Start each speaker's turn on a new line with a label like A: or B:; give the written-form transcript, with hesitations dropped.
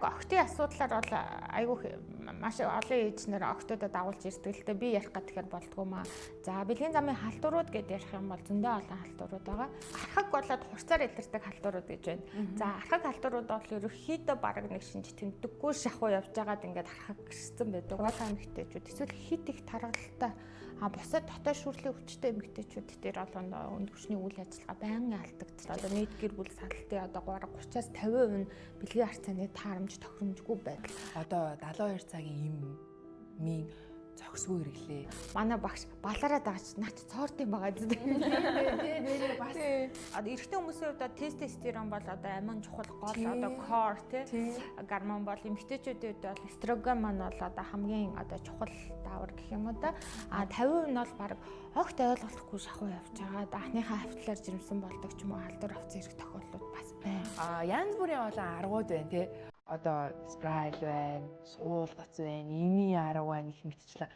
A: Охтын асуудлаар бол айгүй маш олон ээжнэр охтуудад дагуулж ирдэг л дээ. Би ярих гэхээр болдгоо маа. За бэлгийн замын халдварууд гэдээ ярих юм бол зөндөө олон халдварууд байгаа. Архаг болоод хурцаар илэрдэг халдварууд гэж байна. За архаг халдварууд бол ерөөхдөө бараг нэг шинж тэмдэггүй шахуу явж байгаад ингээд архаг гэрсэн байдаг. Уул эмэгтэйчүүд эсвэл хит их таргалтай бусад дотоод шүүрлийн хүчтэй эмэгтэйчүүд дээр бол өндөгчний үйл ажиллагаа байнгын алдагдчих. Одоо нийт гэр бүл салтын одоо 30-аас 50% нь бэлгийн харьцааны таарамж тохиромжгүй байдал.
B: Одоо 72 цагийн эмийн зохисгүй хэрэглээ.
A: Манай багш балаараа дагаж наач цоорт юм байгаа зү.
B: Нэрээ бас.
A: Эрэгтэй хүмүүсийн хувьд тестостерон бол одоо амин чухал гол одоо core тий гормон бол эмэгтэйчүүдийн хувьд бол эстрогон маань бол одоо хамгийн одоо чухал даавар гэх юм уу да. 50% нь бол баг огт ойлголохгүй шахуу явж байгаа. Анхныхаа хавтлаар жирэмсэн болдог ч юм уу халдвар авсан хэрэг тохиолдлууд бас байна.
B: Янз бүрийн олон аргууд байна тий. Одоо спрайл байна, суулгац байна, имийн арга байна гэх мэтчлээ.